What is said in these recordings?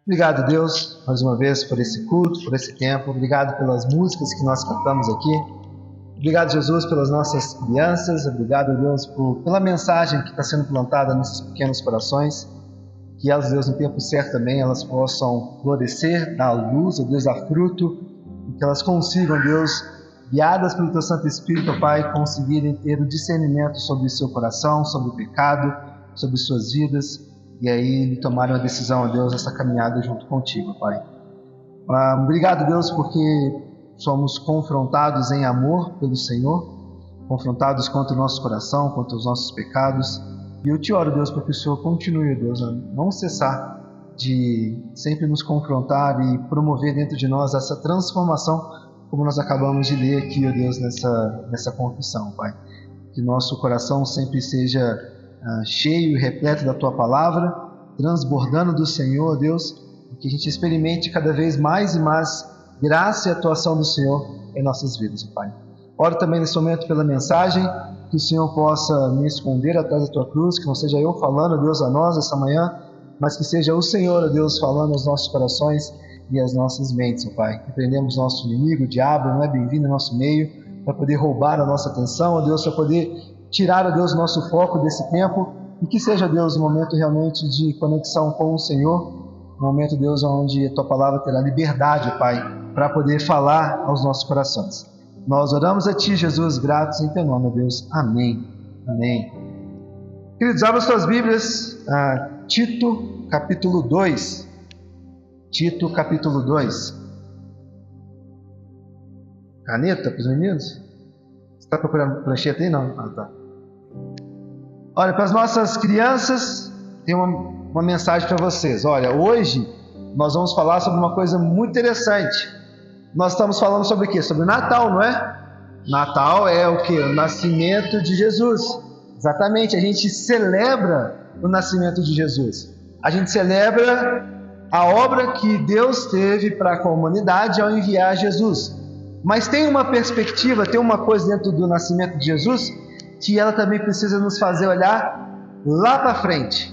Obrigado, Deus, mais uma vez por esse culto, por esse tempo. Obrigado pelas músicas que nós cantamos aqui. Obrigado, Jesus, pelas nossas crianças. Obrigado, Deus, pela mensagem que está sendo plantada nesses pequenos corações. Que elas, Deus, no tempo certo também, elas possam florescer, dar luz, Deus, dar fruto. E que elas consigam, Deus, guiadas pelo Teu Santo Espírito, Pai, conseguirem ter o discernimento sobre o seu coração, sobre o pecado, sobre suas vidas. E aí tomarem uma decisão, Deus, essa caminhada junto contigo, Pai. Obrigado, Deus, porque somos confrontados em amor pelo Senhor, confrontados contra o nosso coração, contra os nossos pecados. E eu te oro, Deus, para que o Senhor continue, Deus, a não cessar de sempre nos confrontar e promover dentro de nós essa transformação, como nós acabamos de ler aqui, ó Deus, nessa confissão, Pai. Que nosso coração sempre seja cheio e repleto da Tua Palavra, transbordando do Senhor, Deus, e que a gente experimente cada vez mais e mais graça e atuação do Senhor em nossas vidas, Pai. Oro também nesse momento pela mensagem, que o Senhor possa me esconder atrás da Tua cruz, que não seja eu falando, Deus, a nós essa manhã, mas que seja o Senhor, Deus, falando aos nossos corações e às nossas mentes, Pai. Repreendemos nosso inimigo, o diabo, não é bem-vindo no nosso meio, para poder roubar a nossa atenção, Deus, para poder tirar, Deus, o nosso foco desse tempo, e que seja, Deus, um momento realmente de conexão com o Senhor, um momento, Deus, onde a Tua Palavra terá liberdade, Pai, para poder falar aos nossos corações. Nós oramos a Ti, Jesus, gratos em Teu nome, Deus. Amém. Amém. Queridos, abra as Tuas Bíblias, Tito, capítulo 2. Tito, capítulo 2. Caneta para os meninos? Você está procurando prancheta aí? Não? Tá. Olha, para as nossas crianças, tem uma mensagem para vocês. Olha, hoje nós vamos falar sobre uma coisa muito interessante. Nós estamos falando sobre o quê? Sobre o Natal, não é? Natal é o quê? O nascimento de Jesus. Exatamente, a gente celebra o nascimento de Jesus. A gente celebra a obra que Deus teve para com a humanidade ao enviar Jesus. Mas tem uma perspectiva, tem uma coisa dentro do nascimento de Jesus que ela também precisa nos fazer olhar lá para frente.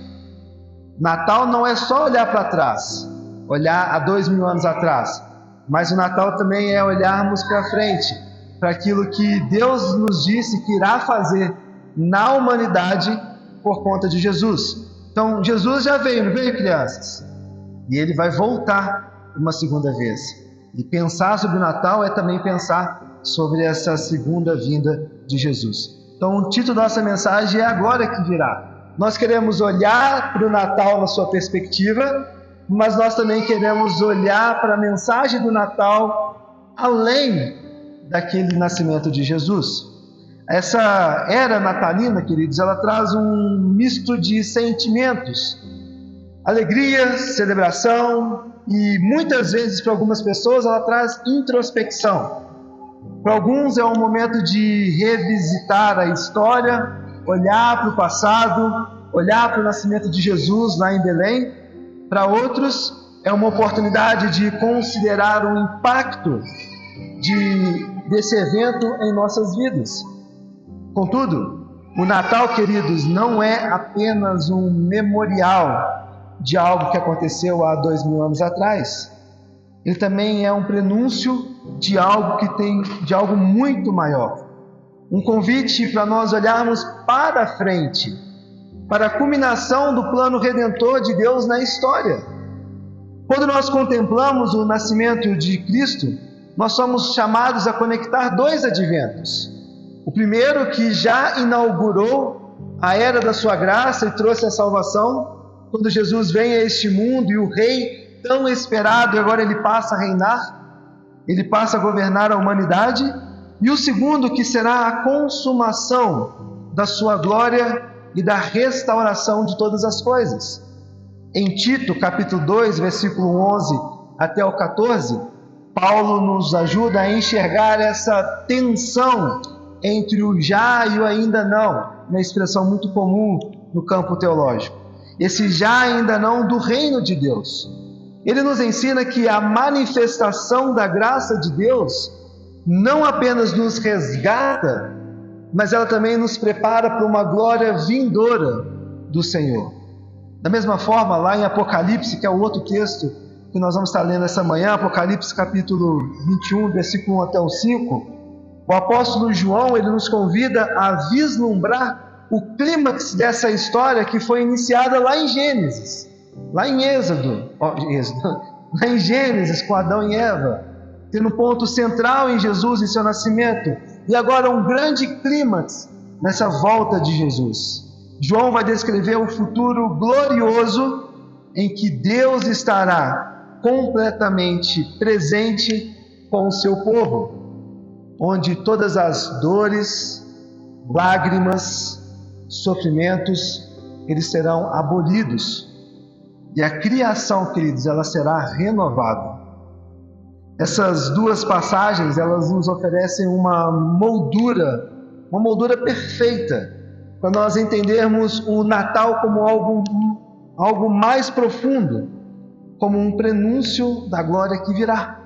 Natal não é só olhar para trás, olhar há 2000 anos atrás, mas o Natal também é olharmos para frente, para aquilo que Deus nos disse que irá fazer na humanidade por conta de Jesus. Então, Jesus já veio, não veio, crianças? E Ele vai voltar uma segunda vez. E pensar sobre o Natal é também pensar sobre essa segunda vinda de Jesus. Então, o título da nossa mensagem é Agora que Virá. Nós queremos olhar para o Natal na sua perspectiva, mas nós também queremos olhar para a mensagem do Natal além daquele nascimento de Jesus. Essa era natalina, queridos, ela traz um misto de sentimentos, alegria, celebração, e muitas vezes para algumas pessoas ela traz introspecção. Para alguns é um momento de revisitar a história, olhar para o passado, olhar para o nascimento de Jesus lá em Belém. Para outros é uma oportunidade de considerar o impacto desse evento em nossas vidas. Contudo, o Natal, queridos, não é apenas um memorial de algo que aconteceu há 2000 anos atrás. Ele também é um prenúncio de algo muito maior. Um convite para nós olharmos para frente, para a culminação do plano redentor de Deus na história. Quando nós contemplamos o nascimento de Cristo, nós somos chamados a conectar dois adventos. O primeiro, que já inaugurou a era da sua graça e trouxe a salvação, quando Jesus vem a este mundo e o Rei tão esperado, agora ele passa a reinar, ele passa a governar a humanidade. E o segundo, que será a consumação da sua glória e da restauração de todas as coisas. Em Tito, capítulo 2, versículo 11 até o 14, Paulo nos ajuda a enxergar essa tensão entre o já e o ainda não, uma expressão muito comum no campo teológico. Esse já ainda não do reino de Deus. Ele nos ensina que a manifestação da graça de Deus não apenas nos resgata, mas ela também nos prepara para uma glória vindoura do Senhor. Da mesma forma, lá em Apocalipse, que é o outro texto que nós vamos estar lendo essa manhã, Apocalipse capítulo 21, versículo 1 até o 5, o apóstolo João, ele nos convida a vislumbrar o clímax dessa história que foi iniciada lá em Gênesis, lá em lá em Gênesis, com Adão e Eva, tendo um ponto central em Jesus e seu nascimento, e agora um grande clímax nessa volta de Jesus. João vai descrever um futuro glorioso em que Deus estará completamente presente com o seu povo, onde todas as dores, lágrimas, sofrimentos, eles serão abolidos. E a criação, queridos, ela será renovada. Essas duas passagens, elas nos oferecem uma moldura perfeita, para nós entendermos o Natal como algo mais profundo, como um prenúncio da glória que virá.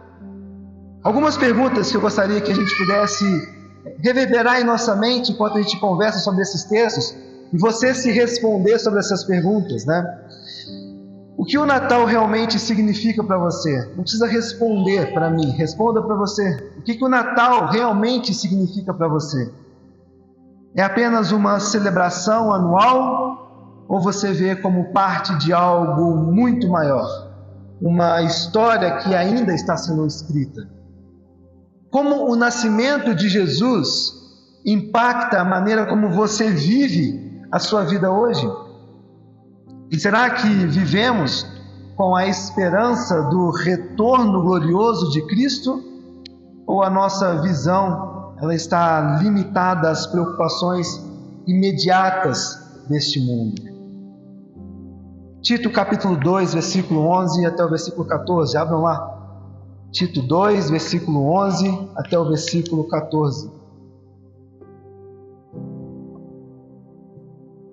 Algumas perguntas que eu gostaria que a gente pudesse reverberar em nossa mente enquanto a gente conversa sobre esses textos, e você se responder sobre essas perguntas, né? O que o Natal realmente significa para você? Não precisa responder para mim, responda para você. O que o Natal realmente significa para você? É apenas uma celebração anual? Ou você vê como parte de algo muito maior? Uma história que ainda está sendo escrita? Como o nascimento de Jesus impacta a maneira como você vive a sua vida hoje? E será que vivemos com a esperança do retorno glorioso de Cristo? Ou a nossa visão ela está limitada às preocupações imediatas deste mundo? Tito capítulo 2, versículo 11 até o versículo 14. Abram lá. Tito 2, versículo 11 até o versículo 14.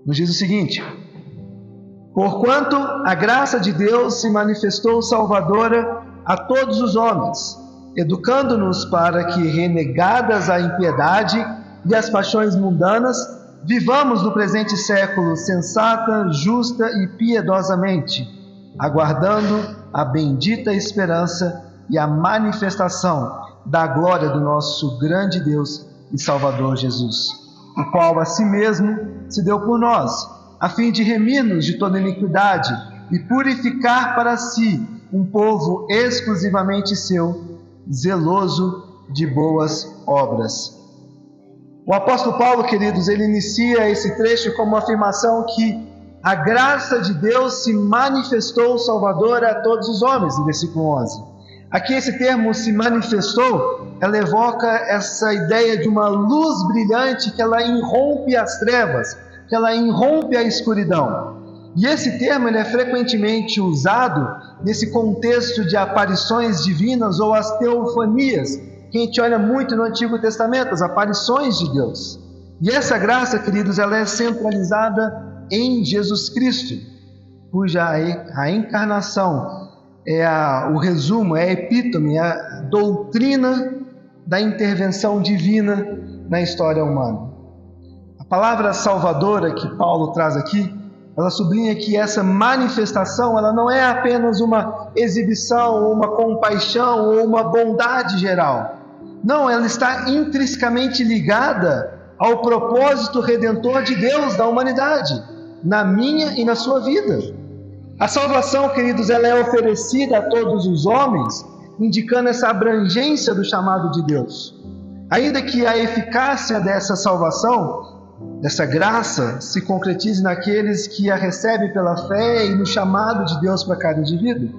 Nos diz o seguinte: porquanto a graça de Deus se manifestou salvadora a todos os homens, educando-nos para que, renegadas a impiedade e as paixões mundanas, vivamos no presente século sensata, justa e piedosamente, aguardando a bendita esperança e a manifestação da glória do nosso grande Deus e Salvador Jesus, o qual a si mesmo se deu por nós, a fim de remir-nos de toda iniquidade e purificar para si um povo exclusivamente seu, zeloso de boas obras. O apóstolo Paulo, queridos, ele inicia esse trecho com uma afirmação que a graça de Deus se manifestou salvadora a todos os homens, no versículo 11. Aqui esse termo se manifestou, ela evoca essa ideia de uma luz brilhante que ela irrompe as trevas, que ela irrompe a escuridão. E esse termo ele é frequentemente usado nesse contexto de aparições divinas ou as teofanias, que a gente olha muito no Antigo Testamento, as aparições de Deus. E essa graça, queridos, ela é centralizada em Jesus Cristo, cuja a encarnação é o resumo, é a epítome, é a doutrina da intervenção divina na história humana. A palavra salvadora que Paulo traz aqui, ela sublinha que essa manifestação, ela não é apenas uma exibição, ou uma compaixão, ou uma bondade geral. Não, ela está intrinsecamente ligada ao propósito redentor de Deus da humanidade, na minha e na sua vida. A salvação, queridos, ela é oferecida a todos os homens, indicando essa abrangência do chamado de Deus. Ainda que a eficácia dessa salvação, dessa graça, se concretize naqueles que a recebem pela fé e no chamado de Deus para cada indivíduo.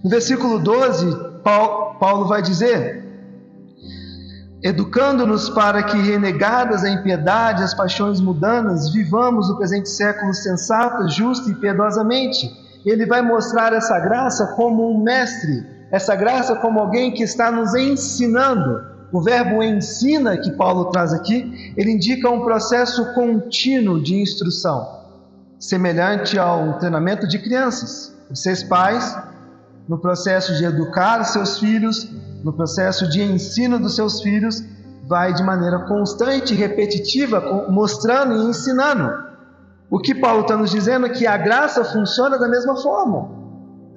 No versículo 12, Paulo vai dizer: educando-nos para que, renegadas a impiedade, as paixões mundanas, vivamos no presente século sensata, justa e piedosamente. Ele vai mostrar essa graça como um mestre, essa graça como alguém que está nos ensinando. O verbo ensina que Paulo traz aqui, ele indica um processo contínuo de instrução, semelhante ao treinamento de crianças. Vocês pais, no processo de educar os seus filhos, no processo de ensino dos seus filhos, vai de maneira constante e repetitiva, mostrando e ensinando. O que Paulo está nos dizendo é que a graça funciona da mesma forma.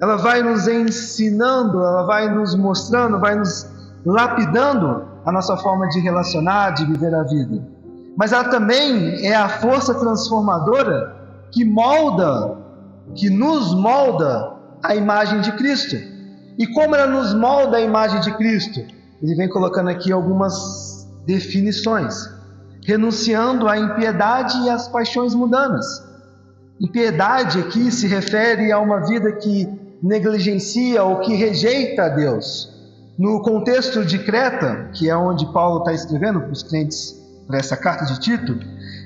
Ela vai nos ensinando, ela vai nos mostrando, vai nos lapidando a nossa forma de relacionar, de viver a vida. Mas ela também é a força transformadora que nos molda a imagem de Cristo. E como ela nos molda a imagem de Cristo? Ele vem colocando aqui algumas definições. Renunciando à impiedade e às paixões mundanas. Impiedade aqui se refere a uma vida que negligencia ou que rejeita a Deus. No contexto de Creta, que é onde Paulo está escrevendo para os crentes, para essa carta de Tito,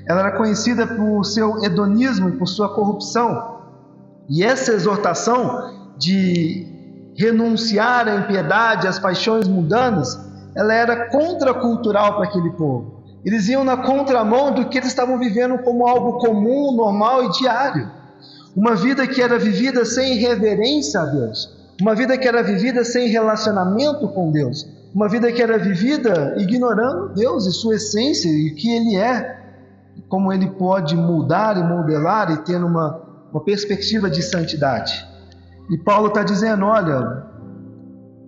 ela era conhecida por seu hedonismo e por sua corrupção. E essa exortação de renunciar à impiedade, às paixões mundanas, ela era contracultural para aquele povo. Eles iam na contramão do que eles estavam vivendo como algo comum, normal e diário. Uma vida que era vivida sem reverência a Deus. Uma vida que era vivida sem relacionamento com Deus. Uma vida que era vivida ignorando Deus e sua essência e o que Ele é. Como Ele pode mudar e modelar e ter uma perspectiva de santidade. E Paulo está dizendo, olha,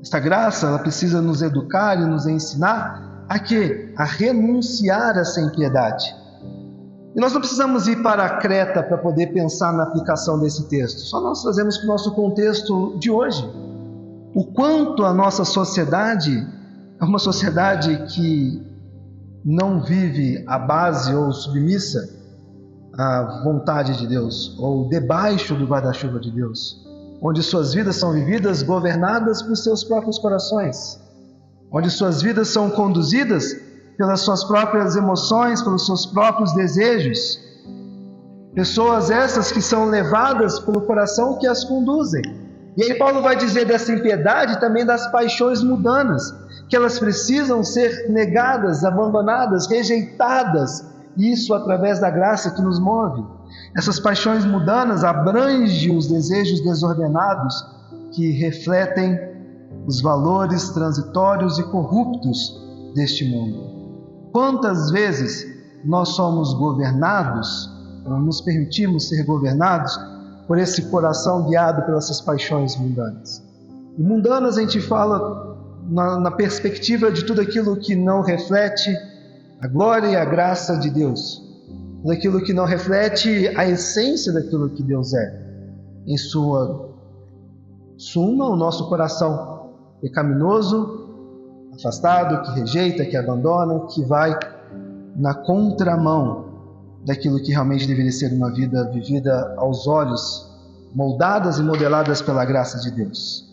essa graça ela precisa nos educar e nos ensinar a quê? A renunciar a essa impiedade. E nós não precisamos ir para Creta para poder pensar na aplicação desse texto. Só nós trazemos para o nosso contexto de hoje. O quanto a nossa sociedade é uma sociedade que não vive à base ou submissa à vontade de Deus, ou debaixo do guarda-chuva de Deus, onde suas vidas são vividas governadas por seus próprios corações, onde suas vidas são conduzidas pelas suas próprias emoções, pelos seus próprios desejos. Pessoas essas que são levadas pelo coração que as conduzem. E aí Paulo vai dizer dessa impiedade também das paixões mundanas, que elas precisam ser negadas, abandonadas, rejeitadas, isso através da graça que nos move. Essas paixões mundanas abrangem os desejos desordenados que refletem os valores transitórios e corruptos deste mundo. Quantas vezes nós somos governados, ou nos permitimos ser governados por esse coração guiado pelas essas paixões mundanas? E mundanas a gente fala na perspectiva de tudo aquilo que não reflete a glória e a graça de Deus, daquilo que não reflete a essência daquilo que Deus é. Em suma, o nosso coração pecaminoso, afastado, que rejeita, que abandona, que vai na contramão daquilo que realmente deveria ser uma vida vivida aos olhos, moldadas e modeladas pela graça de Deus.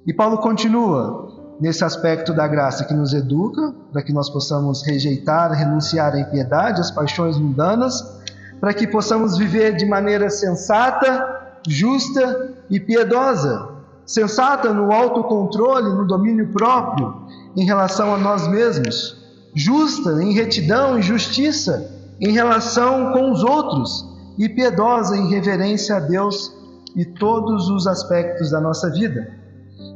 E Paulo continua nesse aspecto da graça que nos educa, para que nós possamos rejeitar, renunciar à impiedade, às paixões mundanas, para que possamos viver de maneira sensata, justa e piedosa. Sensata no autocontrole, no domínio próprio, em relação a nós mesmos. Justa em retidão e justiça em relação com os outros. E piedosa em reverência a Deus e todos os aspectos da nossa vida.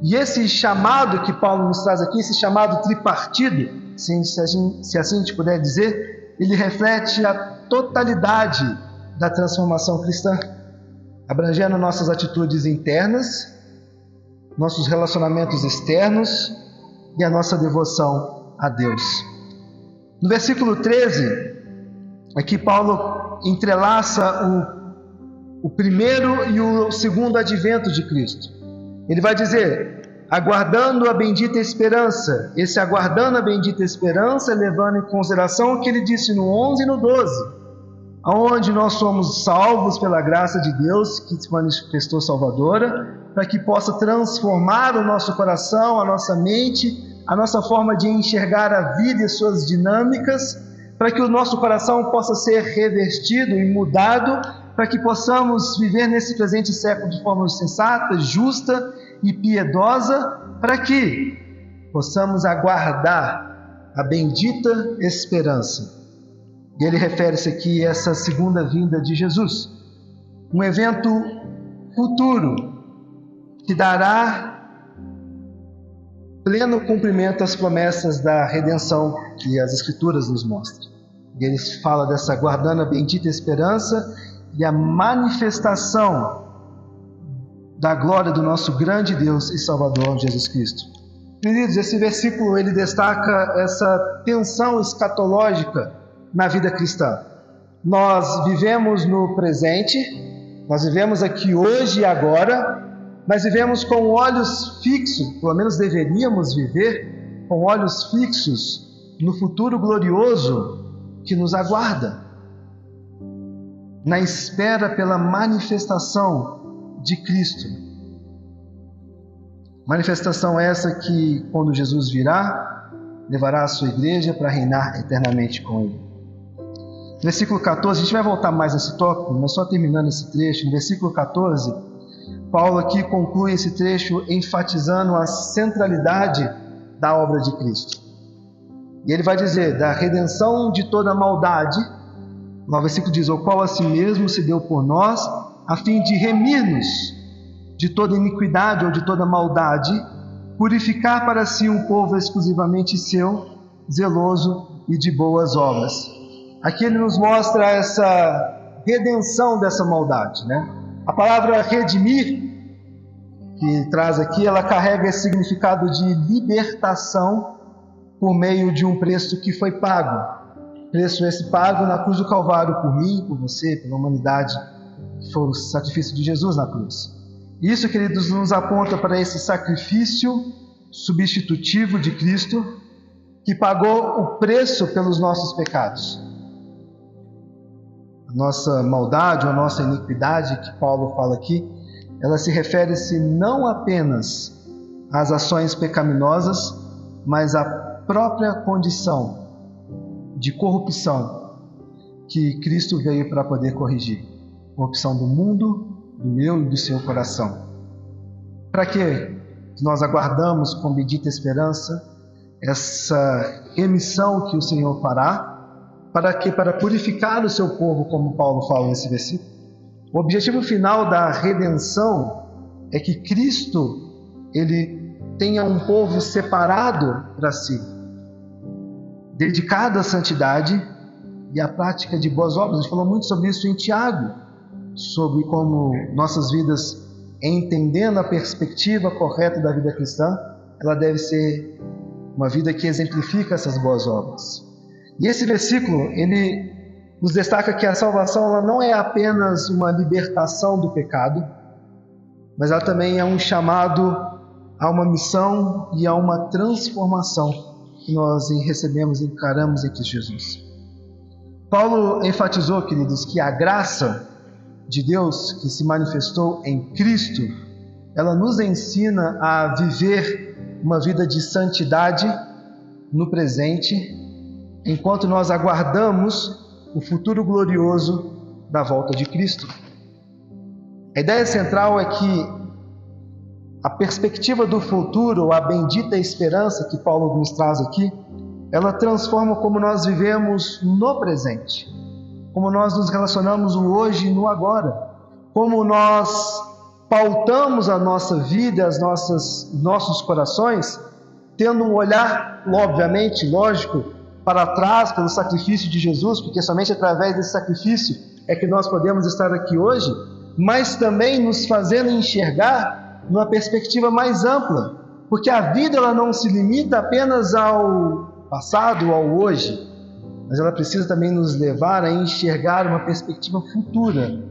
E esse chamado que Paulo nos traz aqui, esse chamado tripartido, se assim a gente puder dizer, ele reflete a totalidade da transformação cristã, abrangendo nossas atitudes internas, nossos relacionamentos externos e a nossa devoção a Deus. No versículo 13, aqui Paulo entrelaça o primeiro e o segundo advento de Cristo. Ele vai dizer, aguardando a bendita esperança. Esse aguardando a bendita esperança, levando em consideração o que ele disse no 11 e no 12, onde nós somos salvos pela graça de Deus, que se manifestou salvadora, para que possa transformar o nosso coração, a nossa mente, a nossa forma de enxergar a vida e suas dinâmicas, para que o nosso coração possa ser revestido e mudado, para que possamos viver nesse presente século de forma sensata, justa e piedosa, para que possamos aguardar a bendita esperança. E ele refere-se aqui a essa segunda vinda de Jesus, um evento futuro que dará pleno cumprimento às promessas da redenção que as Escrituras nos mostram. E ele fala dessa aguardando a bendita esperança e a manifestação da glória do nosso grande Deus e Salvador Jesus Cristo. Queridos, esse versículo ele destaca essa tensão escatológica na vida cristã. Nós vivemos no presente, nós vivemos aqui hoje e agora, mas vivemos com olhos fixos, pelo menos deveríamos viver com olhos fixos no futuro glorioso que nos aguarda, na espera pela manifestação de Cristo. Manifestação essa que, quando Jesus virá, levará a sua igreja para reinar eternamente com Ele. No versículo 14, a gente vai voltar mais nesse tópico, mas só terminando esse trecho. No versículo 14, Paulo aqui conclui esse trecho enfatizando a centralidade da obra de Cristo. E ele vai dizer, da redenção de toda maldade, no versículo diz, o qual a si mesmo se deu por nós, a fim de remir-nos de toda iniquidade ou de toda maldade, purificar para si um povo exclusivamente seu, zeloso e de boas obras. Aqui ele nos mostra essa redenção dessa maldade, né? A palavra redimir, que traz aqui, ela carrega esse significado de libertação por meio de um preço que foi pago. Preço esse pago na cruz do Calvário por mim, por você, pela humanidade, que foi o sacrifício de Jesus na cruz. Isso, queridos, nos aponta para esse sacrifício substitutivo de Cristo, que pagou o preço pelos nossos pecados. A nossa maldade ou a nossa iniquidade, que Paulo fala aqui, ela se refere-se não apenas às ações pecaminosas, mas à própria condição de corrupção que Cristo veio para poder corrigir. Corrupção do mundo, do meu e do seu coração. Para que nós aguardamos com bendita esperança essa remissão que o Senhor fará, para que? Para purificar o seu povo, como Paulo fala nesse versículo. O objetivo final da redenção é que Cristo ele tenha um povo separado para si, dedicado à santidade e à prática de boas obras. A gente falou muito sobre isso em Tiago, sobre como nossas vidas, entendendo a perspectiva correta da vida cristã, ela deve ser uma vida que exemplifica essas boas obras. E esse versículo, ele nos destaca que a salvação ela não é apenas uma libertação do pecado, mas ela também é um chamado a uma missão e a uma transformação que nós recebemos e encaramos em Cristo Jesus. Paulo enfatizou, queridos, que a graça de Deus que se manifestou em Cristo, ela nos ensina a viver uma vida de santidade no presente, enquanto nós aguardamos o futuro glorioso da volta de Cristo. A ideia central é que a perspectiva do futuro, ou a bendita esperança que Paulo nos traz aqui, ela transforma como nós vivemos no presente, como nós nos relacionamos no hoje e no agora, como nós pautamos a nossa vida, nossos corações, tendo um olhar, obviamente, lógico, para trás, pelo sacrifício de Jesus, porque somente através desse sacrifício é que nós podemos estar aqui hoje, mas também nos fazendo enxergar numa perspectiva mais ampla, porque a vida ela não se limita apenas ao passado, ao hoje, mas ela precisa também nos levar a enxergar uma perspectiva futura,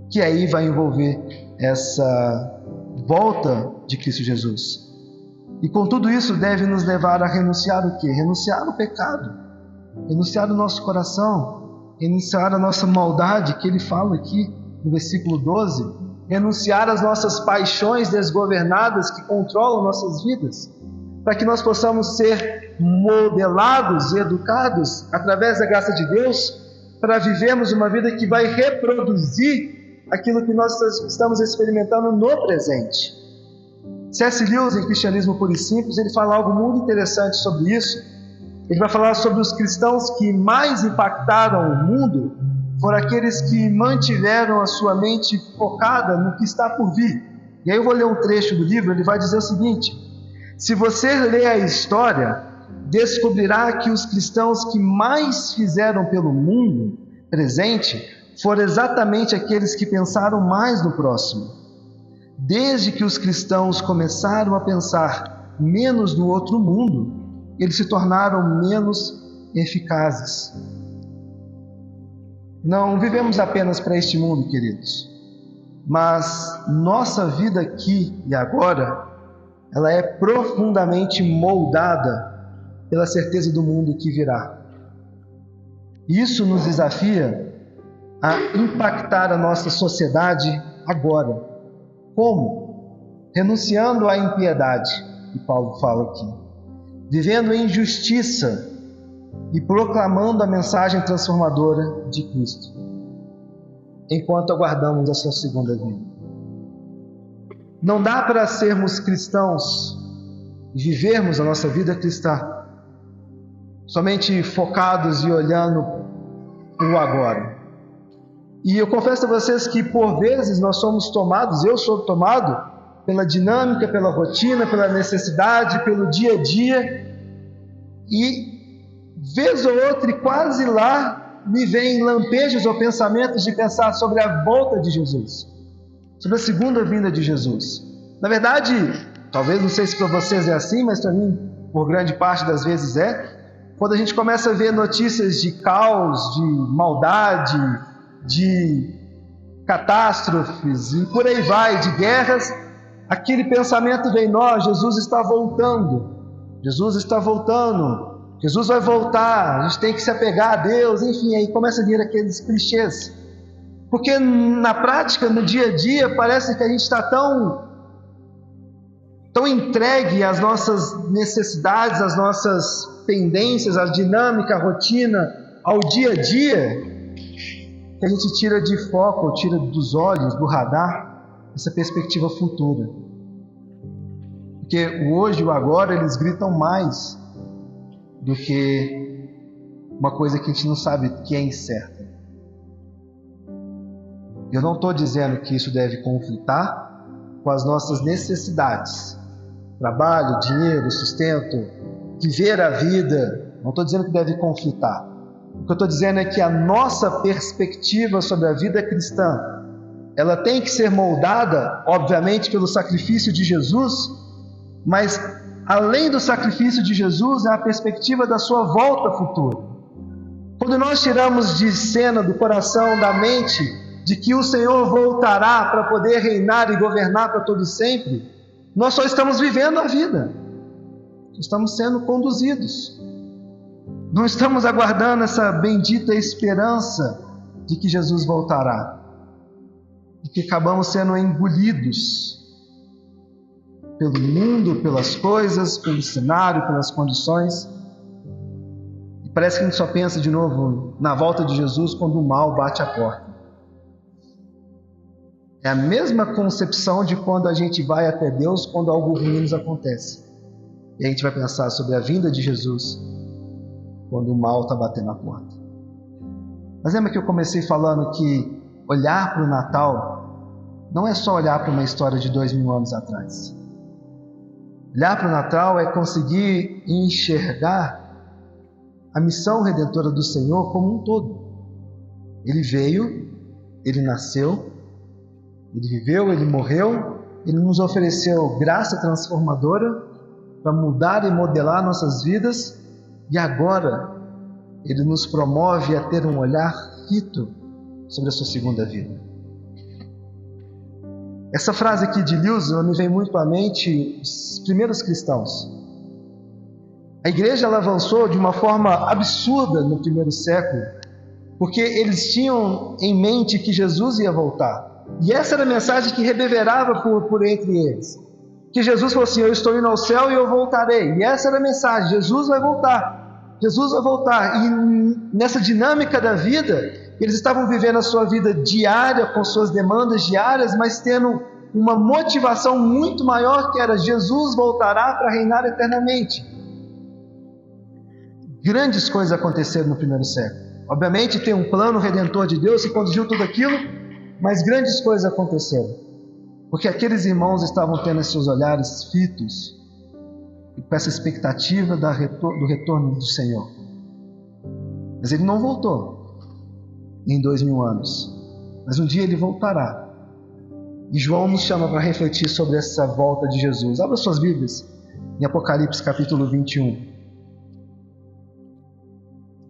que aí vai envolver essa volta de Cristo Jesus. E com tudo isso deve nos levar a renunciar o quê? Renunciar o pecado, renunciar o nosso coração, renunciar a nossa maldade, que ele fala aqui no versículo 12, renunciar às nossas paixões desgovernadas que controlam nossas vidas, para que nós possamos ser modelados e educados através da graça de Deus, para vivermos uma vida que vai reproduzir aquilo que nós estamos experimentando no presente. C.S. Lewis, em Cristianismo Puro e Simples, ele fala algo muito interessante sobre isso. Ele vai falar sobre os cristãos que mais impactaram o mundo foram aqueles que mantiveram a sua mente focada no que está por vir. E aí eu vou ler um trecho do livro, ele vai dizer o seguinte: se você ler a história, descobrirá que os cristãos que mais fizeram pelo mundo presente foram exatamente aqueles que pensaram mais no próximo. Desde que os cristãos começaram a pensar menos no outro mundo, eles se tornaram menos eficazes. Não vivemos apenas para este mundo, queridos, mas nossa vida aqui e agora, ela é profundamente moldada pela certeza do mundo que virá. Isso nos desafia a impactar a nossa sociedade agora. Como? Renunciando à impiedade, que Paulo fala aqui, vivendo em justiça e proclamando a mensagem transformadora de Cristo, enquanto aguardamos a sua segunda vinda. Não dá para sermos cristãos e vivermos a nossa vida cristã somente focados e olhando o agora. E eu confesso a vocês que por vezes nós somos tomados, eu sou tomado pela dinâmica, pela rotina, pela necessidade, pelo dia a dia, e vez ou outra, e quase lá, me vêm lampejos ou pensamentos de pensar sobre a volta de Jesus, sobre a segunda vinda de Jesus. Na verdade, talvez, não sei se para vocês é assim, mas para mim, por grande parte das vezes quando a gente começa a ver notícias de caos, de maldade, de catástrofes e por aí vai, de guerras, aquele pensamento vem: Jesus está voltando, Jesus está voltando, Jesus vai voltar, a gente tem que se apegar a Deus, enfim, aí começa a vir aqueles clichês, porque na prática, no dia a dia, parece que a gente está tão entregue às nossas necessidades, às nossas pendências, à dinâmica, à rotina, ao dia a dia, que a gente tira de foco, tira dos olhos, do radar, essa perspectiva futura. Porque o hoje e o agora, eles gritam mais do que uma coisa que a gente não sabe que é incerta. Eu não estou dizendo que isso deve conflitar com as nossas necessidades. Trabalho, dinheiro, sustento, viver a vida. Não estou dizendo que deve conflitar. O que eu estou dizendo é que a nossa perspectiva sobre a vida cristã, ela tem que ser moldada, obviamente, pelo sacrifício de Jesus, mas além do sacrifício de Jesus, é a perspectiva da sua volta futura. Quando nós tiramos de cena, do coração, da mente, de que o Senhor voltará para poder reinar e governar para todo sempre, nós só estamos vivendo a vida, estamos sendo conduzidos, não estamos aguardando essa bendita esperança de que Jesus voltará, e que acabamos sendo engolidos pelo mundo, pelas coisas, pelo cenário, pelas condições, e parece que a gente só pensa de novo na volta de Jesus quando o mal bate a porta. É a mesma concepção de quando a gente vai até Deus quando algo ruim nos acontece. E a gente vai pensar sobre a vinda de Jesus quando o mal está batendo a porta. Mas lembra que eu comecei falando que olhar para o Natal não é só olhar para uma história de 2000 anos atrás. Olhar para o Natal é conseguir enxergar a missão redentora do Senhor como um todo. Ele veio, Ele nasceu, Ele viveu, Ele morreu, Ele nos ofereceu graça transformadora para mudar e modelar nossas vidas, e agora Ele nos promove a ter um olhar fito sobre a sua segunda vida. Essa frase aqui de Lewis me vem muito à mente os primeiros cristãos. A igreja ela avançou de uma forma absurda no primeiro século, porque eles tinham em mente que Jesus ia voltar. E essa era a mensagem que reverberava por entre eles. Que Jesus falou assim: eu estou indo ao céu e eu voltarei. E essa era a mensagem: Jesus vai voltar. Jesus vai voltar. E nessa dinâmica da vida, eles estavam vivendo a sua vida diária, com suas demandas diárias, mas tendo uma motivação muito maior, que era: Jesus voltará para reinar eternamente. Grandes coisas aconteceram no primeiro século. Obviamente tem um plano redentor de Deus que conduziu tudo aquilo, mas grandes coisas aconteceram, porque aqueles irmãos estavam tendo seus olhares fitos e com essa expectativa do retorno do Senhor. Mas Ele não voltou. em 2000 anos. Mas um dia ele voltará. E João nos chama para refletir sobre essa volta de Jesus. Abra suas Bíblias em Apocalipse capítulo 21.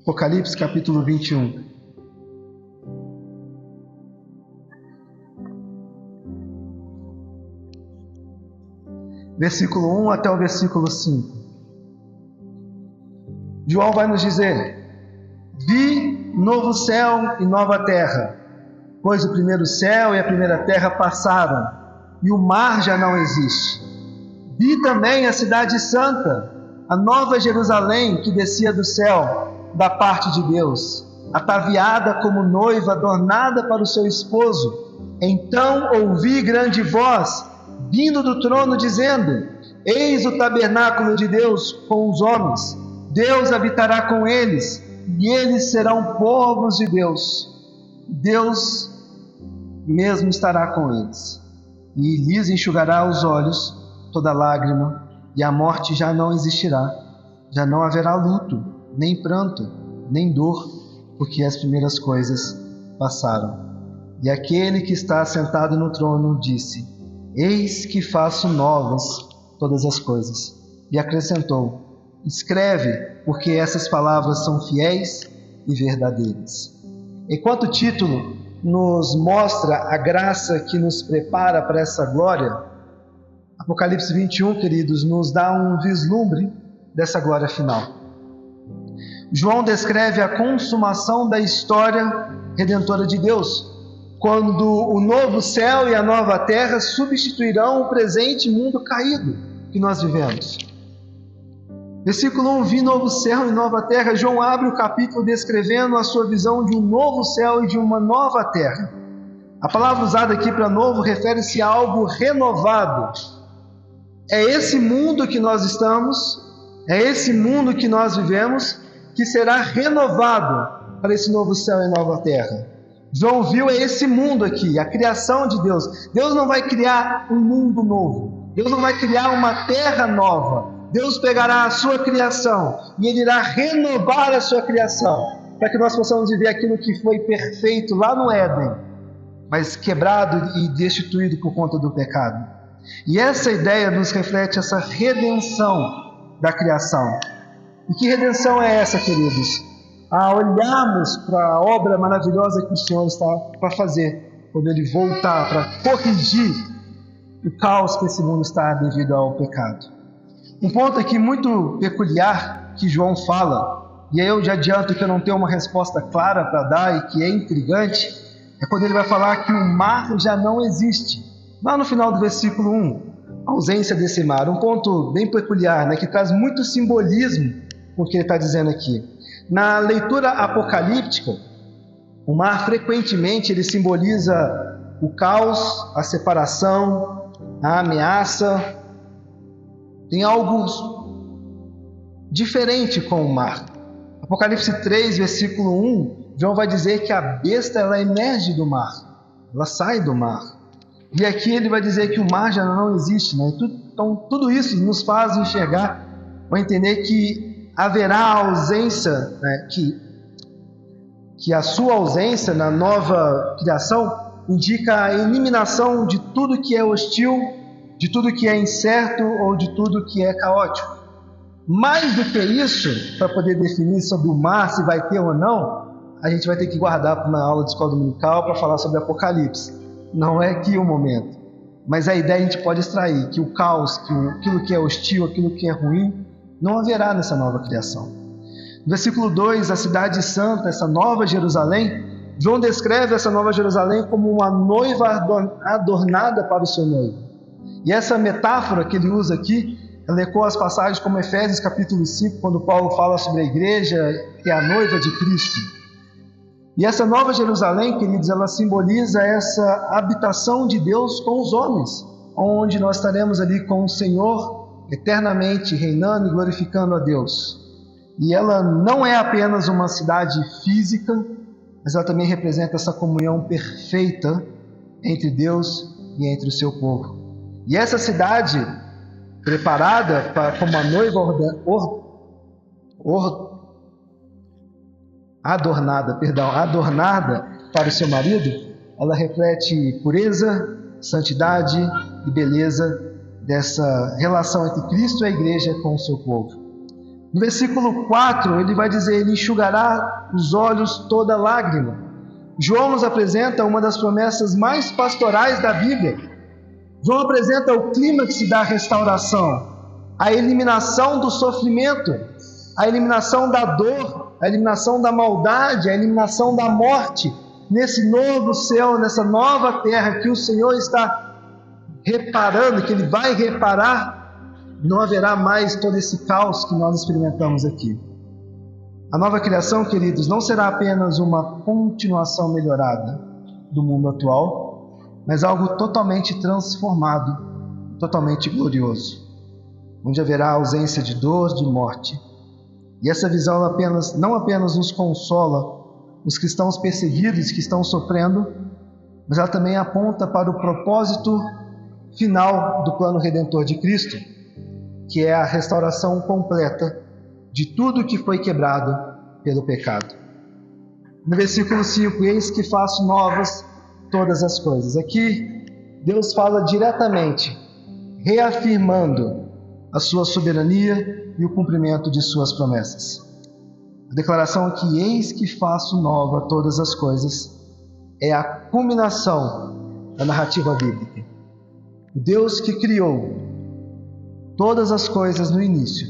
Apocalipse capítulo 21. Versículo 1 até o versículo 5. João vai nos dizer: vi novo céu e nova terra, pois o primeiro céu e a primeira terra passaram, e o mar já não existe. Vi também a cidade santa, a nova Jerusalém, que descia do céu, da parte de Deus, ataviada como noiva adornada para o seu esposo. Então ouvi grande voz, vindo do trono, dizendo: eis o tabernáculo de Deus com os homens. Deus habitará com eles, e eles serão povos de Deus. Deus mesmo estará com eles, e lhes enxugará os olhos toda lágrima, e a morte já não existirá. Já não haverá luto, nem pranto, nem dor, porque as primeiras coisas passaram. E aquele que está sentado no trono disse: eis que faço novas todas as coisas. E acrescentou: escreve, porque essas palavras são fiéis e verdadeiras. Enquanto o título nos mostra a graça que nos prepara para essa glória, Apocalipse 21, queridos, nos dá um vislumbre dessa glória final. João descreve a consumação da história redentora de Deus, quando o novo céu e a nova terra substituirão o presente mundo caído que nós vivemos. Versículo 1, vi novo céu e nova terra. João abre o capítulo descrevendo a sua visão de um novo céu e de uma nova terra. A palavra usada aqui para novo refere-se a algo renovado. É esse mundo que nós estamos, é esse mundo que nós vivemos, que será renovado para esse novo céu e nova terra. João viu esse mundo aqui, a criação de Deus. Deus não vai criar um mundo novo. Deus não vai criar uma terra nova. Deus pegará a sua criação e Ele irá renovar a sua criação, para que nós possamos viver aquilo que foi perfeito lá no Éden, mas quebrado e destituído por conta do pecado. E essa ideia nos reflete essa redenção da criação. E que redenção é essa, queridos? A olharmos para a obra maravilhosa que o Senhor está para fazer, quando Ele voltar para corrigir o caos que esse mundo está devido ao pecado. Um ponto aqui muito peculiar que João fala, e aí eu já adianto que eu não tenho uma resposta clara para dar e que é intrigante, é quando ele vai falar que o mar já não existe. Lá no final do versículo 1, a ausência desse mar. Um ponto bem peculiar, né, que traz muito simbolismo com o que ele está dizendo aqui. Na leitura apocalíptica, o mar frequentemente ele simboliza o caos, a separação, a ameaça. Tem algo diferente com o mar. Apocalipse 3, versículo 1, João vai dizer que a besta ela emerge do mar, ela sai do mar. E aqui ele vai dizer que o mar já não existe, né? Então tudo isso nos faz enxergar ou entender que haverá ausência, né? que a sua ausência na nova criação indica a eliminação de tudo que é hostil, de tudo que é incerto ou de tudo que é caótico. Mais do que isso, para poder definir sobre o mar, se vai ter ou não, a gente vai ter que guardar para uma aula de escola dominical para falar sobre Apocalipse. Não é aqui o momento. Mas a ideia a gente pode extrair que o caos, que aquilo que é hostil, aquilo que é ruim, não haverá nessa nova criação. No versículo 2, a cidade santa, essa nova Jerusalém, João descreve essa nova Jerusalém como uma noiva adornada para o seu noivo. E essa metáfora que ele usa aqui, ela ecoa as passagens como Efésios capítulo 5, quando Paulo fala sobre a igreja que é a noiva de Cristo. E essa nova Jerusalém, queridos, ela simboliza essa habitação de Deus com os homens, onde nós estaremos ali com o Senhor eternamente reinando e glorificando a Deus. E ela não é apenas uma cidade física, mas ela também representa essa comunhão perfeita entre Deus e entre o seu povo. E essa cidade, preparada como a noiva adornada para o seu marido, ela reflete pureza, santidade e beleza dessa relação entre Cristo e a igreja com o seu povo. No versículo 4, ele vai dizer: ele enxugará os olhos toda lágrima. João nos apresenta uma das promessas mais pastorais da Bíblia. João apresenta o clímax da restauração, a eliminação do sofrimento, a eliminação da dor, a eliminação da maldade, a eliminação da morte, nesse novo céu, nessa nova terra que o Senhor está reparando, que Ele vai reparar. Não haverá mais todo esse caos que nós experimentamos aqui. A nova criação, queridos, não será apenas uma continuação melhorada do mundo atual, mas algo totalmente transformado, totalmente glorioso, onde haverá ausência de dor, de morte. E essa visão não apenas nos consola os cristãos perseguidos que estão sofrendo, mas ela também aponta para o propósito final do plano redentor de Cristo, que é a restauração completa de tudo que foi quebrado pelo pecado. No versículo 5, eis que faço novas todas as coisas. Aqui, Deus fala diretamente, reafirmando a sua soberania e o cumprimento de suas promessas. A declaração que eis que faço nova todas as coisas é a culminação da narrativa bíblica. O Deus que criou todas as coisas no início,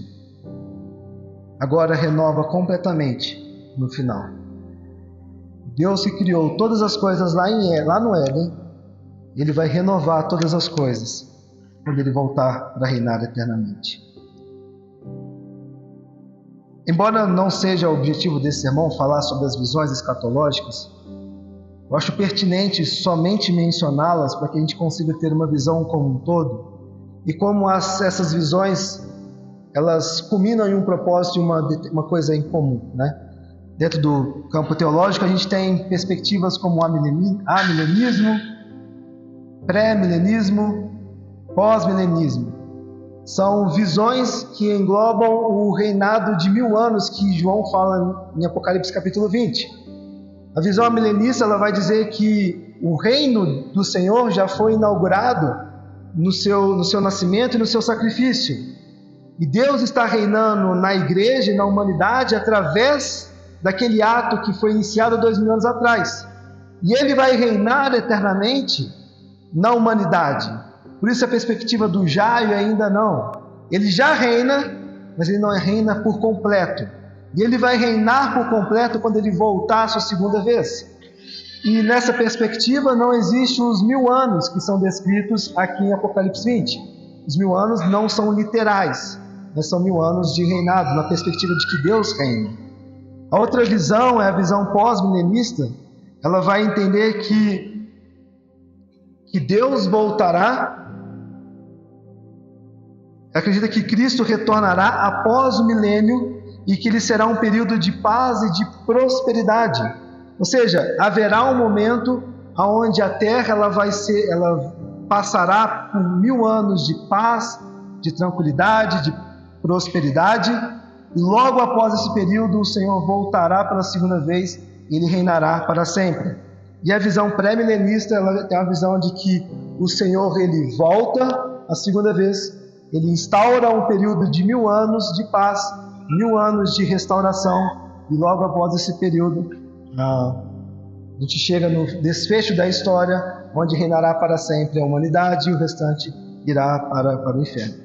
agora renova completamente no final. Deus que criou todas as coisas lá no Éden, Ele vai renovar todas as coisas quando Ele voltar para reinar eternamente. Embora não seja o objetivo desse sermão falar sobre as visões escatológicas, eu acho pertinente somente mencioná-las para que a gente consiga ter uma visão como um todo e como essas visões elas culminam em um propósito e uma coisa em comum, né? Dentro do campo teológico, a gente tem perspectivas como amilenismo, pré-milenismo, pós-milenismo. São visões que englobam o reinado de 1000 anos que João fala em Apocalipse capítulo 20. A visão amilenista ela vai dizer que o reino do Senhor já foi inaugurado no seu nascimento e no seu sacrifício. E Deus está reinando na igreja e na humanidade através daquele ato que foi iniciado 2000 anos atrás. E Ele vai reinar eternamente na humanidade. Por isso a perspectiva do já e ainda não. Ele já reina, mas Ele não reina por completo. E Ele vai reinar por completo quando Ele voltar a sua segunda vez. E nessa perspectiva não existem os 1000 anos que são descritos aqui em Apocalipse 20. Os 1000 anos não são literais, mas são 1000 anos de reinado, na perspectiva de que Deus reina. A outra visão é a visão pós-milenista. Ela vai entender que Deus voltará. Acredita que Cristo retornará após o milênio e que ele será um período de paz e de prosperidade. Ou seja, haverá um momento onde a terra ela passará por 1000 anos de paz, de tranquilidade, de prosperidade, e logo após esse período o Senhor voltará pela segunda vez e Ele reinará para sempre. E a visão pré-milenista ela tem a visão de que o Senhor Ele volta a segunda vez, Ele instaura um período de 1000 anos de paz, 1000 anos de restauração, e logo após esse período a gente chega no desfecho da história, onde reinará para sempre a humanidade e o restante irá para o inferno.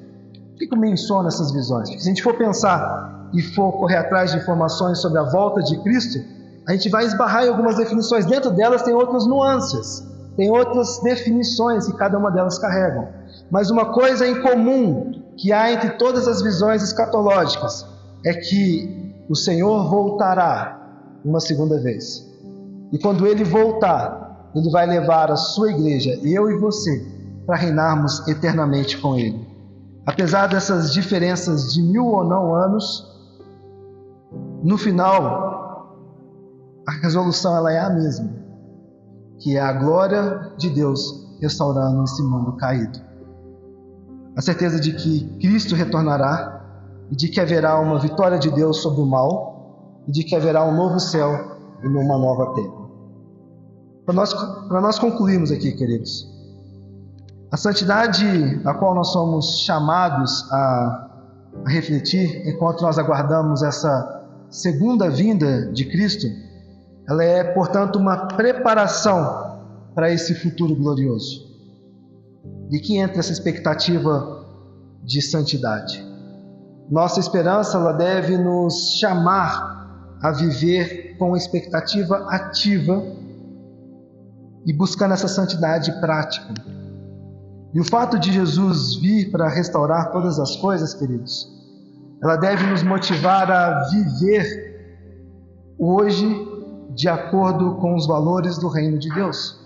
Por que eu menciono essas visões? Porque se a gente for pensar e for correr atrás de informações sobre a volta de Cristo, a gente vai esbarrar em algumas definições. Dentro delas tem outras nuances, tem outras definições que cada uma delas carregam. Mas uma coisa em comum que há entre todas as visões escatológicas é que o Senhor voltará uma segunda vez. E quando Ele voltar, Ele vai levar a sua igreja, eu e você, para reinarmos eternamente com Ele. Apesar dessas diferenças de 1000 ou não anos, no final, a resolução ela é a mesma, que é a glória de Deus restaurando esse mundo caído. A certeza de que Cristo retornará e de que haverá uma vitória de Deus sobre o mal, e de que haverá um novo céu e uma nova terra. Para nós concluirmos aqui, queridos, a santidade a qual nós somos chamados a refletir enquanto nós aguardamos essa segunda vinda de Cristo, ela é, portanto, uma preparação para esse futuro glorioso. E que entra essa expectativa de santidade. Nossa esperança, ela deve nos chamar a viver com expectativa ativa e buscando essa santidade prática. E o fato de Jesus vir para restaurar todas as coisas, queridos, ela deve nos motivar a viver hoje de acordo com os valores do reino de Deus.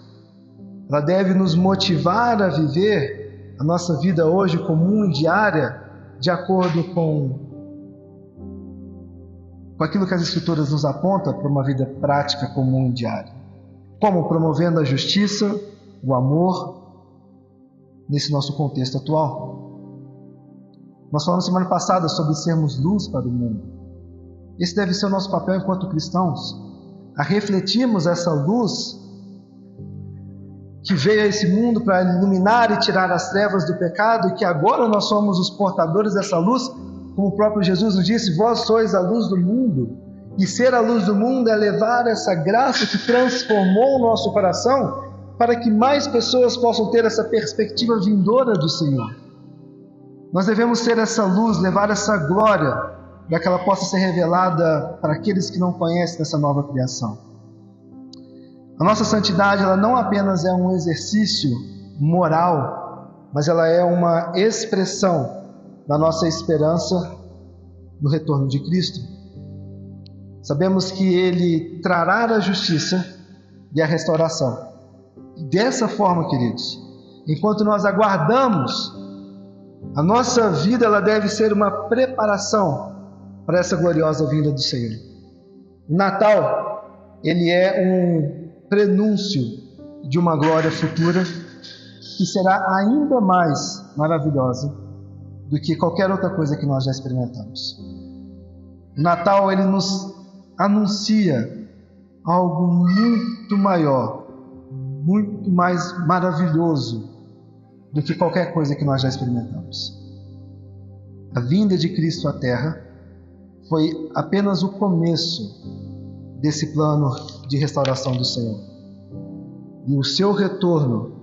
Ela deve nos motivar a viver a nossa vida hoje comum e diária de acordo com aquilo que as Escrituras nos apontam para uma vida prática comum e diária. Como promovendo a justiça, o amor, nesse nosso contexto atual. Nós falamos semana passada sobre sermos luz para o mundo. Esse deve ser o nosso papel enquanto cristãos, a refletirmos essa luz que veio a esse mundo para iluminar e tirar as trevas do pecado, e que agora nós somos os portadores dessa luz, como o próprio Jesus nos disse: vós sois a luz do mundo. E ser a luz do mundo é levar essa graça que transformou o nosso coração para que mais pessoas possam ter essa perspectiva vindoura do Senhor. Nós devemos ser essa luz, levar essa glória, para que ela possa ser revelada para aqueles que não conhecem essa nova criação. A nossa santidade, ela não apenas é um exercício moral, mas ela é uma expressão da nossa esperança no retorno de Cristo. Sabemos que Ele trará a justiça e a restauração. Dessa forma, queridos, enquanto nós aguardamos, a nossa vida ela deve ser uma preparação para essa gloriosa vinda do Senhor. O Natal, ele é um prenúncio de uma glória futura que será ainda mais maravilhosa do que qualquer outra coisa que nós já experimentamos. O Natal, ele nos anuncia algo muito maior, muito mais maravilhoso do que qualquer coisa que nós já experimentamos. A vinda de Cristo à Terra foi apenas o começo desse plano de restauração do Senhor. E o seu retorno,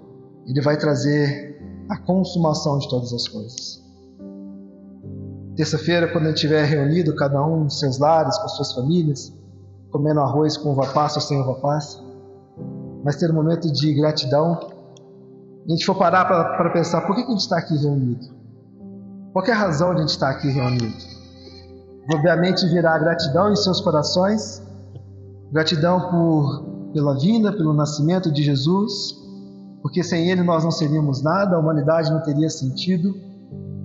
ele vai trazer a consumação de todas as coisas. Terça-feira, quando a gente estiver reunido, cada um nos seus lares, com suas famílias, comendo arroz com uva passa ou sem uva passa, mas ter um momento de gratidão, e a gente for parar para pensar, por que a gente está aqui reunido? Qual é a razão de a gente estar aqui reunido? Obviamente virá gratidão em seus corações, gratidão pela vinda, pelo nascimento de Jesus, porque sem Ele nós não seríamos nada, a humanidade não teria sentido.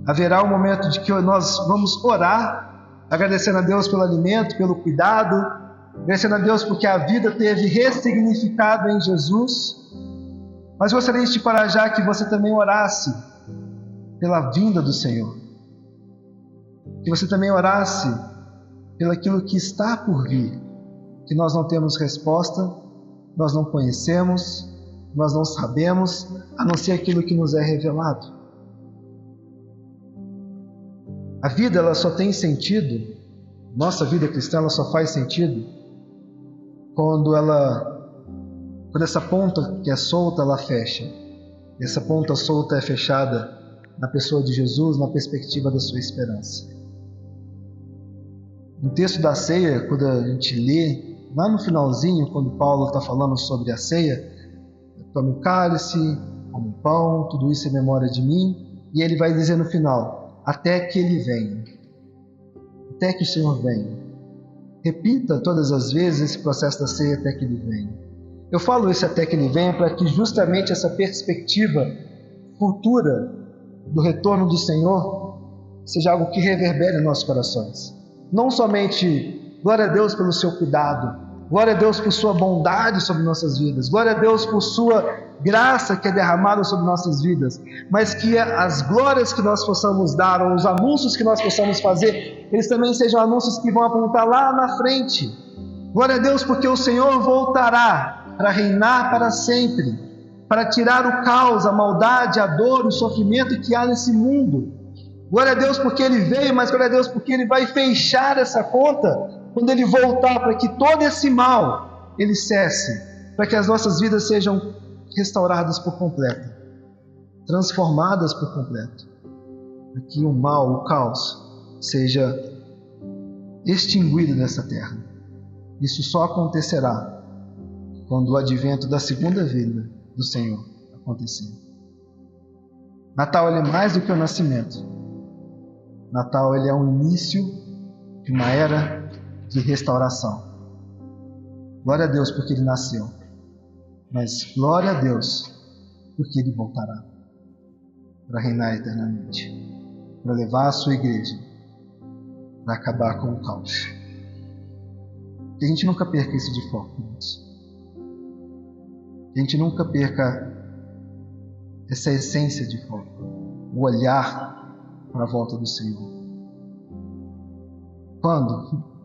Haverá um momento de que nós vamos orar, agradecendo a Deus pelo alimento, pelo cuidado, agradecendo a Deus porque a vida teve ressignificado em Jesus. Mas gostaria de te encorajar que você também orasse pela vinda do Senhor, que você também orasse pelo aquilo que está por vir, que nós não temos resposta, nós não conhecemos, nós não sabemos, a não ser aquilo que nos é revelado. A vida, ela só tem sentido, nossa vida cristã, ela só faz sentido quando essa ponta que é solta, ela fecha. E essa ponta solta é fechada na pessoa de Jesus, na perspectiva da sua esperança. No texto da ceia, quando a gente lê, lá no finalzinho, quando Paulo está falando sobre a ceia, tome o cálice, come o pão, tudo isso é memória de mim, e ele vai dizer no final, até que ele venha, até que o Senhor venha. Repita todas as vezes esse processo da ceia até que ele venha. Eu falo isso até que ele venha para que justamente essa perspectiva futura do retorno do Senhor seja algo que reverbere em nossos corações. Não somente glória a Deus pelo seu cuidado, Glória a Deus por sua bondade sobre nossas vidas. Glória a Deus por sua graça que é derramada sobre nossas vidas. Mas que as glórias que nós possamos dar, ou os anúncios que nós possamos fazer, eles também sejam anúncios que vão apontar lá na frente. Glória a Deus porque o Senhor voltará para reinar para sempre, para tirar o caos, a maldade, a dor, o sofrimento que há nesse mundo. Glória a Deus porque Ele veio, mas glória a Deus porque Ele vai fechar essa conta quando Ele voltar, para que todo esse mal Ele cesse, para que as nossas vidas sejam restauradas por completo, transformadas por completo, para que o mal, o caos, seja extinguido dessa terra. Isso só acontecerá quando o advento da segunda vinda do Senhor acontecer. Natal ele é mais do que o nascimento. Natal ele é o início de uma era de restauração. Glória a Deus porque Ele nasceu, mas glória a Deus porque Ele voltará para reinar eternamente, para levar a sua igreja, para acabar com o caos. Que a gente nunca perca isso de foco, irmãos. Que a gente nunca perca essa essência de foco, o olhar para a volta do Senhor. Quando?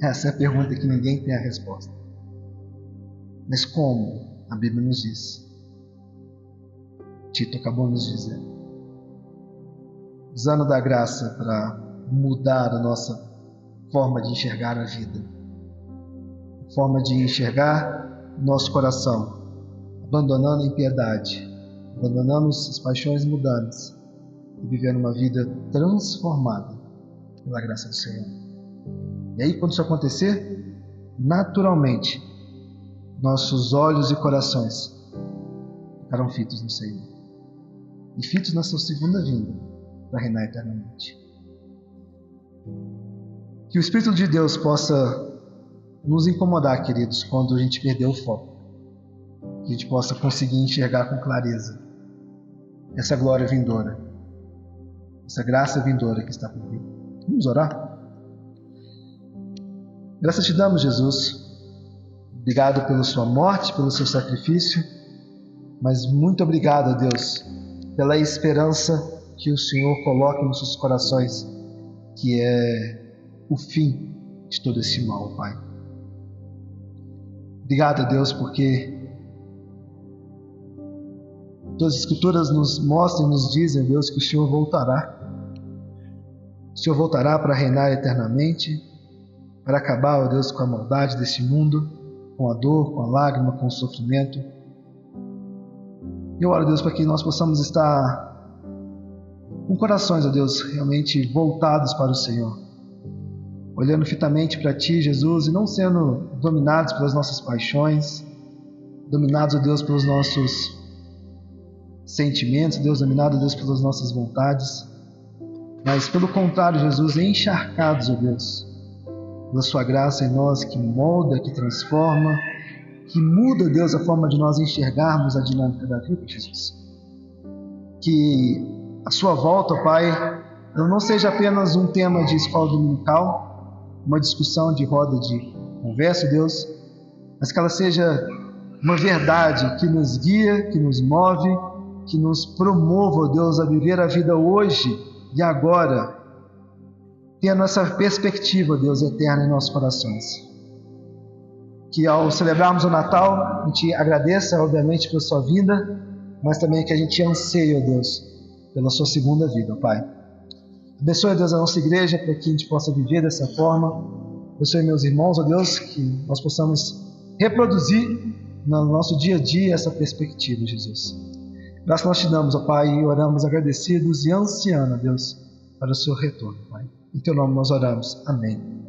Essa é a pergunta que ninguém tem a resposta. Mas como? A Bíblia nos diz. Tito acabou nos dizendo. Usando da graça para mudar a nossa forma de enxergar a vida, a forma de enxergar nosso coração, abandonando a impiedade, abandonando as paixões mudantes e vivendo uma vida transformada pela graça do Senhor. E aí, quando isso acontecer, naturalmente, nossos olhos e corações ficarão fitos no Senhor e fitos na sua segunda vinda para reinar eternamente. Que o Espírito de Deus possa nos incomodar, queridos, quando a gente perder o foco, que a gente possa conseguir enxergar com clareza essa glória vindoura, essa graça vindoura que está por vir. Vamos orar? Graças te damos, Jesus. Obrigado pela sua morte, pelo seu sacrifício, mas muito obrigado, a Deus, pela esperança que o Senhor coloca nos nossos corações, que é o fim de todo esse mal, Pai. Obrigado, Deus, porque todas as Escrituras nos mostram e nos dizem, Deus, que o Senhor voltará. O Senhor voltará para reinar eternamente, para acabar, ó Deus, com a maldade desse mundo, com a dor, com a lágrima, com o sofrimento. Eu oro, Deus, para que nós possamos estar com corações, ó Deus, realmente voltados para o Senhor, olhando fitamente para Ti, Jesus, e não sendo dominados pelas nossas paixões, dominados, ó Deus, pelos nossos sentimentos, Deus, dominados, ó Deus, pelas nossas vontades, mas pelo contrário, Jesus, encharcados, ó Deus, pela sua graça em nós, que molda, que transforma, que muda, Deus, a forma de nós enxergarmos a dinâmica da vida, Jesus. Que a sua volta, Pai, não seja apenas um tema de escola dominical, uma discussão de roda de conversa, Deus, mas que ela seja uma verdade que nos guia, que nos move, que nos promova, Deus, a viver a vida hoje e agora, tendo essa perspectiva, Deus, eterna em nossos corações. Que ao celebrarmos o Natal, a gente agradeça, obviamente, pela sua vinda, mas também que a gente anseie, ó Deus, pela sua segunda vida, Pai. Abençoe, Deus, a nossa igreja, para que a gente possa viver dessa forma. Abençoe meus irmãos, ó Deus, que nós possamos reproduzir no nosso dia a dia essa perspectiva, Jesus. Graças nós te damos, ó Pai, e oramos agradecidos e ansiando, ó Deus, para o seu retorno, Pai. Em teu nome nós oramos. Amém.